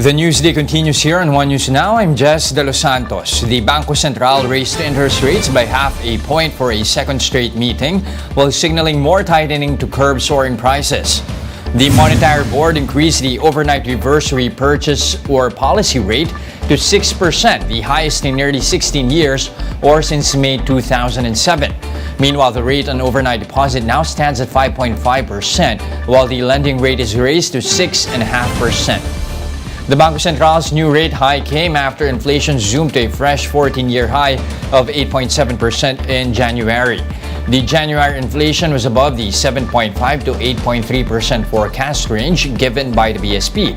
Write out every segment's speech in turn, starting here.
The Newsday continues here on One News Now. I'm Jess De Los Santos. The Bangko Sentral raised interest rates by half a point for a second straight meeting while signaling more tightening to curb soaring prices. The Monetary Board increased the overnight reverse repurchase or policy rate to 6%, the highest in nearly 16 years or since May 2007. Meanwhile, the rate on overnight deposit now stands at 5.5%, while the lending rate is raised to 6.5%. The Bangko Sentral's new rate hike came after inflation zoomed to a fresh 14-year high of 8.7% in January. The January inflation was above the 7.5 to 8.3% forecast range given by the BSP.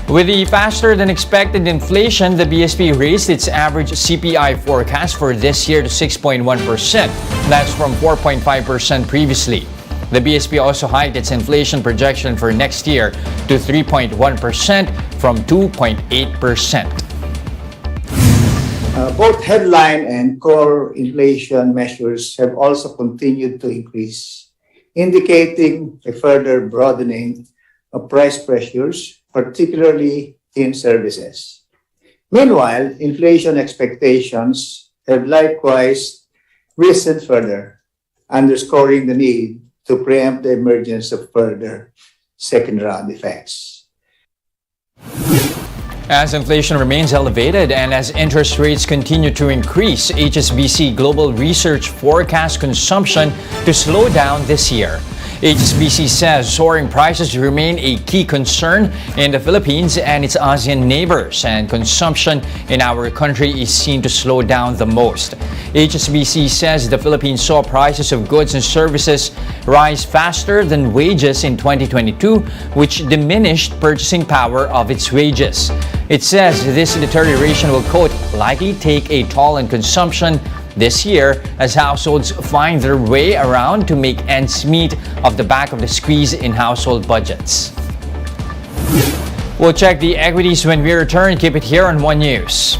With the faster-than-expected inflation, the BSP raised its average CPI forecast for this year to 6.1%. That's from 4.5% previously. The BSP also hiked its inflation projection for next year to 3.1% from 2.8%. Both headline and core inflation measures have also continued to increase, indicating a further broadening of price pressures, particularly in services. Meanwhile, inflation expectations have likewise risen further, underscoring the need to preempt the emergence of further second-round effects. As inflation remains elevated and as interest rates continue to increase, HSBC Global Research forecasts consumption to slow down this year. HSBC says soaring prices remain a key concern in the Philippines and its ASEAN neighbors, and consumption in our country is seen to slow down the most. HSBC says the Philippines saw prices of goods and services rise faster than wages in 2022, which diminished purchasing power of its wages. It says this deterioration will, quote, likely take a toll on consumption this year as households find their way around to make ends meet off the back of the squeeze in household budgets. We'll check the equities when we return. Keep it here on One News.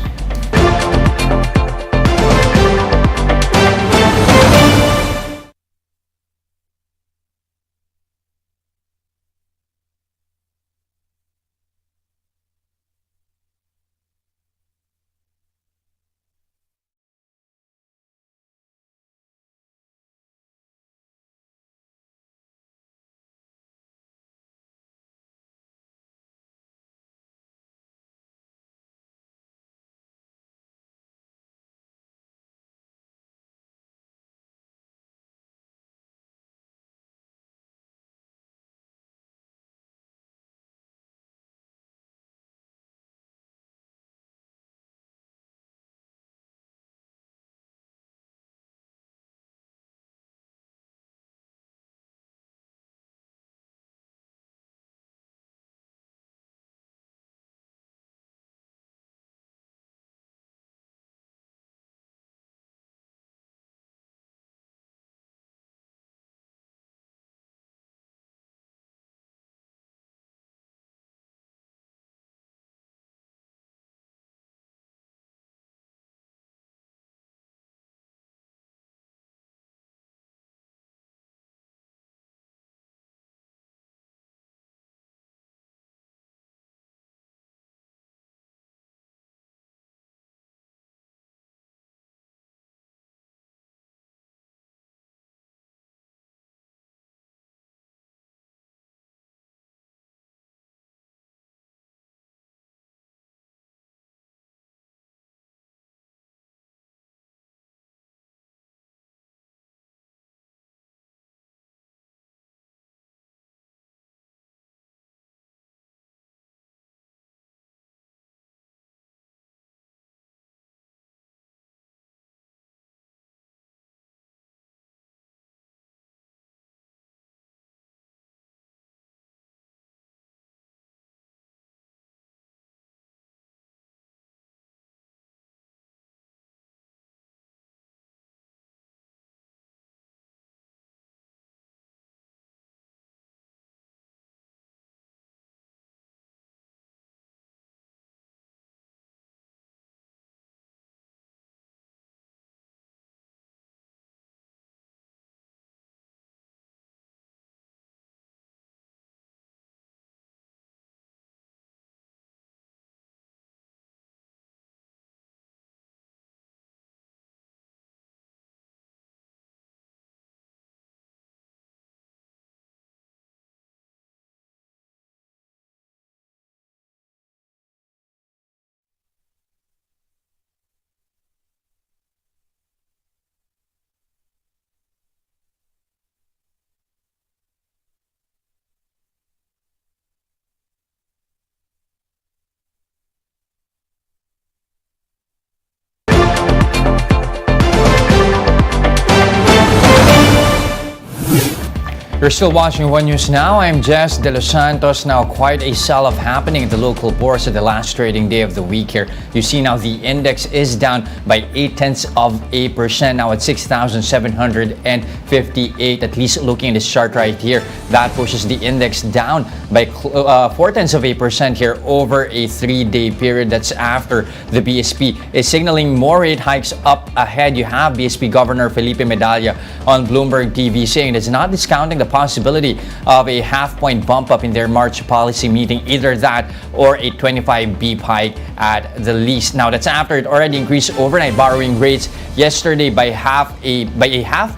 You're still watching One News Now. I'm Jess De Los Santos. Now, quite a sell-off happening at the local bourse at the last trading day of the week here. You see now the index is down by 0.8%, now at 6,758. At least looking at this chart right here, that pushes the index down by 0.4% here over a 3-day period. That's after the BSP is signaling more rate hikes up ahead. You have BSP Governor Felipe Medalla on Bloomberg TV saying it's not discounting the possibility of a half-point bump up in their March policy meeting, either that or a 25 BP hike at the least. Now, that's after it already increased overnight borrowing rates yesterday by a half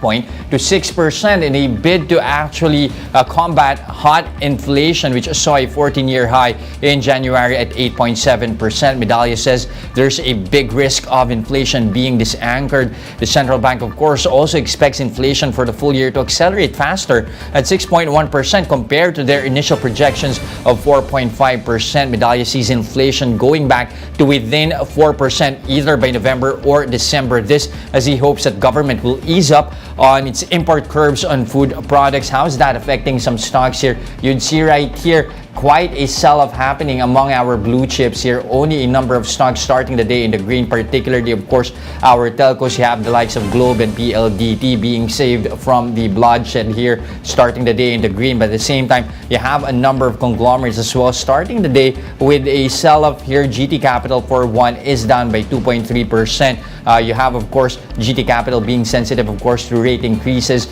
point to 6% in a bid to actually combat hot inflation, which saw a 14-year high in January at 8.7%. Medalla says there's a big risk of inflation being disanchored. The central bank, of course, also expects inflation for the full year to accelerate faster at 6.1% compared to their initial projections of 4.5%. Medalla sees inflation going back to within 4% either by November or December. This as he hopes that government will ease up on its import curbs on food products. How is that affecting some stocks here? You'd see right here quite a sell-off happening among our blue chips here. Only a number of stocks starting the day in the green, particularly, of course, our telcos. You have the likes of Globe and PLDT being saved from the bloodshed here, starting the day in the green. But at the same time, you have a number of conglomerates as well starting the day with a sell-off here. GT Capital, for one, is down by 2.3%. You have, of course, GT Capital being sensitive, of course, to rate increases,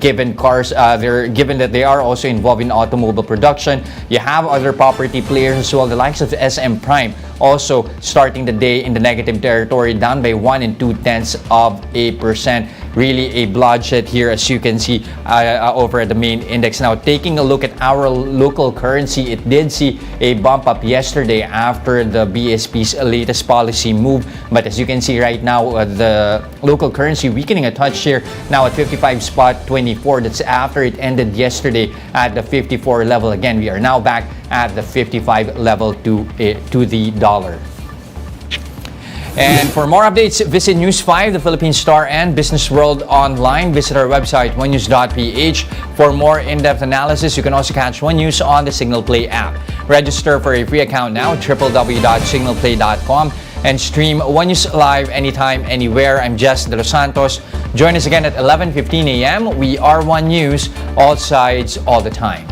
given that they are also involved in automobile production. You have other property players as well, the likes of SM Prime, also starting the day in the negative territory, down by 1 2/10%. Really a bloodshed here, as you can see over at the main index. Now, taking a look at our local currency, it did see a bump up yesterday after the BSP's latest policy move. But as you can see right now, the local currency weakening a touch here, now at 55.24. That's after it ended yesterday at the 54 level. Again, we are now back at the 55 level to the dollar. And for more updates, visit News 5, the Philippine Star, and Business World online. Visit our website, onenews.ph. For more in-depth analysis, you can also catch One News on the Signal Play app. Register for a free account now, www.signalplay.com, and stream One News live anytime, anywhere. I'm Jess De Los Santos. Join us again at 11:15 a.m. We are One News, all sides, all the time.